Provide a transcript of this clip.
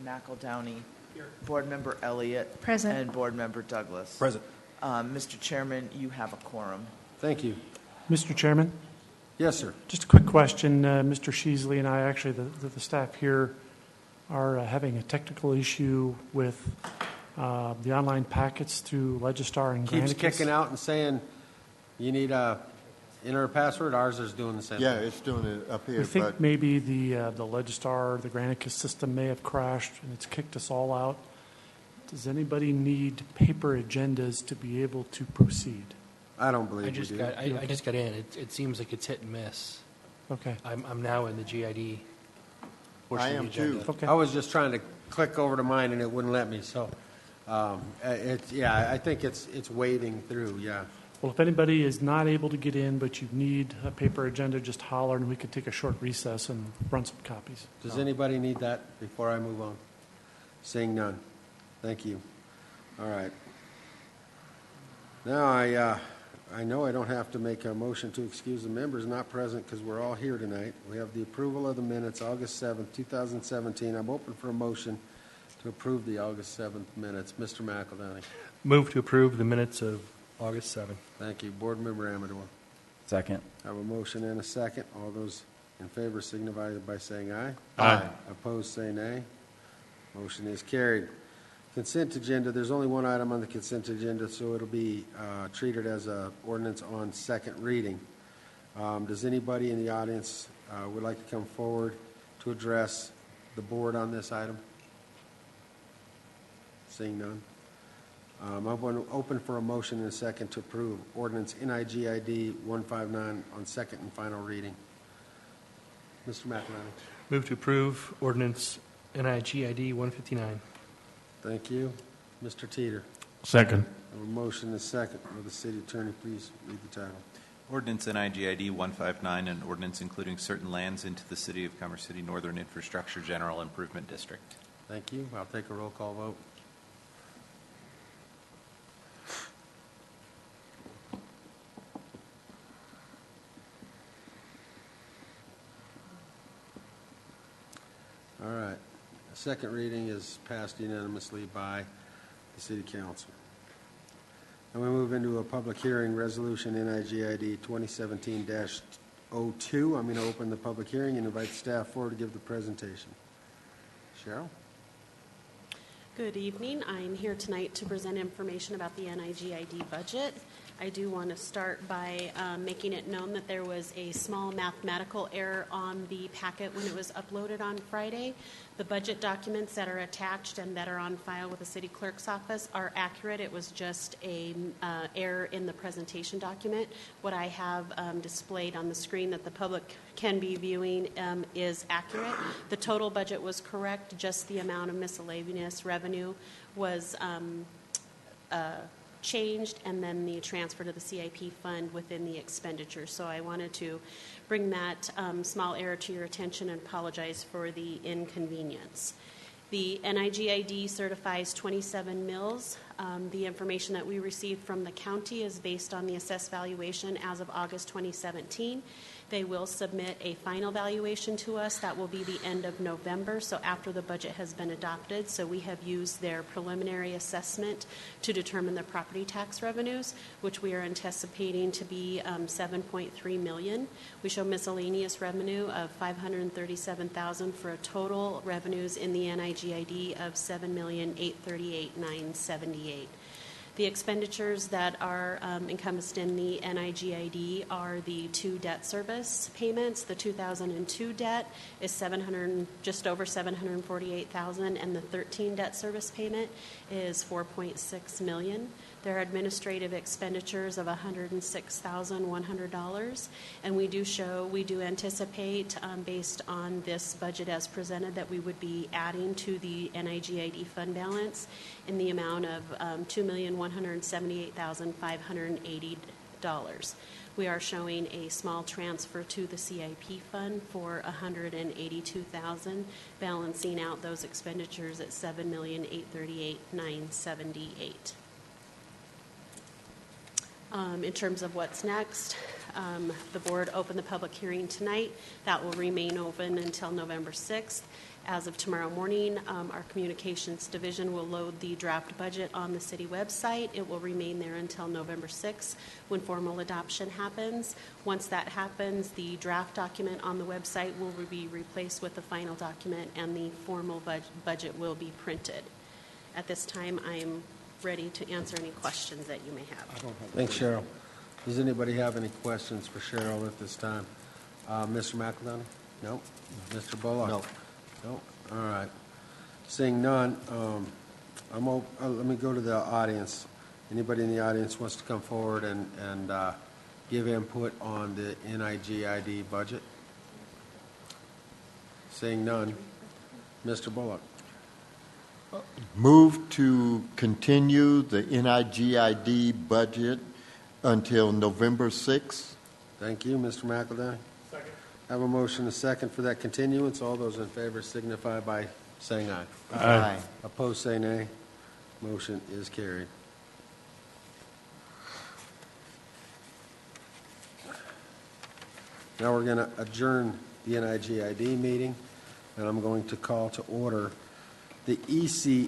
McEldowney, Board Member Elliott, Present. and Board Member Douglas. Present. Mr. Chairman, you have a quorum. Thank you. Mr. Chairman, Yes, sir. just a quick question. Mr. Sheasley and I, actually, the staff here, are having a technical issue with the online packets through Legistar and Keeps Granicus. kicking out and saying you need a enter a password. Ours is doing the same Yeah, thing. it's doing it up here. We think but maybe the Legistar, the Granicus system may have crashed and it's kicked us all out. Does anybody need paper agendas to be able to proceed? I don't believe I just we do. I just got in. It seems like it's hit and miss. Okay. I'm now in the GID portion I of am the agenda. too. Okay. I was just trying to click over to mine and it wouldn't let me. So, I think it's wading through. Yeah. Well, if anybody is not able to get in, but you need a paper agenda, just holler and we could take a short recess and run some copies. Does anybody need that before I move on? Seeing none. Thank you. All right. Now I know I don't have to make a motion to excuse the members not present because we're all here tonight. We have the approval of the minutes, August 7th, 2017. I'm open for a motion to approve the August 7th minutes. Mr. McEldowney. Move to approve the minutes of August 7th. Thank you. Board Member Amador. Second. I have a motion and a second. All those in favor signify by saying aye. Aye. Opposed, say nay. Motion is carried. Consent agenda, there's only one item on the consent agenda, so it'll be treated as an ordinance on second reading. Does anybody in the audience would like to come forward to address the board on this item? Seeing none. I'm open for a motion and a second to approve ordinance NIGID 159 on second and final reading. Mr. McEldowney. Move to approve ordinance NIGID 159. Thank you. Mr. Teeter. Second. I have a motion and a second. Will the city attorney please read the title? Ordinance NIGID 159, an ordinance including certain lands into the City of Commerce City Northern Infrastructure General Improvement District. Thank you. I'll take a roll call vote. All right. The second reading is passed unanimously by the City Council. And we move into a public hearing, Resolution NIGID 2017-02. I'm going to open the public hearing and invite staff forward to give the presentation. Cheryl? Good evening. I'm here tonight to present information about the NIGID budget. I do want to start by making it known that there was a small mathematical error on the packet when it was uploaded on Friday. The budget documents that are attached and that are on file with the city clerk's office are accurate. It was just a error in the presentation document. What I have displayed on the screen that the public can be viewing is accurate. The total budget was correct. Just the amount of miscellaneous revenue was changed, and then the transfer to the CIP fund within the expenditure. So I wanted to bring that small error to your attention and apologize for the inconvenience. The NIGID certifies 27 mills. The information that we received from the county is based on the assessed valuation as of August 2017. They will submit a final valuation to us. That will be the end of November, so after the budget has been adopted. So we have used their preliminary assessment to determine the property tax revenues, which we are anticipating to be $7.3 million. We show miscellaneous revenue of $537,000 for a total revenues in the NIGID of $7,838,978. The expenditures that are encompassed in the NIGID are the two debt service payments. The 2002 debt is just over $748,000, and the 13 debt service payment is $4.6 million. There are administrative expenditures of $106,100, and we do anticipate, based on this budget as presented, that we would be adding to the NIGID fund balance in the amount of $2,178,580. We are showing a small transfer to the CIP fund for $182,000, balancing out those expenditures at $7,838,978. In terms of what's next, the board opened the public hearing tonight. That will remain open until November 6th. As of tomorrow morning, our communications division will load the draft budget on the city website. It will remain there until November 6th when formal adoption happens. Once that happens, the draft document on the website will be replaced with the final document, and the formal budget will be printed. At this time, I am ready to answer any questions that you may have. Thanks, Cheryl. Does anybody have any questions for Cheryl at this time? Mr. McEldowney? No? Mr. Bullock? No. No? All right. Seeing none, let me go to the audience. Anybody in the audience wants to come forward and give input on the NIGID budget? Seeing none, Mr. Bullock. Move to continue the NIGID budget until November 6th. Thank you, Mr. McEldowney. I have a motion and a second for that continuance. All those in favor signify by saying aye. Aye. Opposed, say nay. Motion is carried. Now we're going to adjourn the NIGID meeting, and I'm going to call to order the EC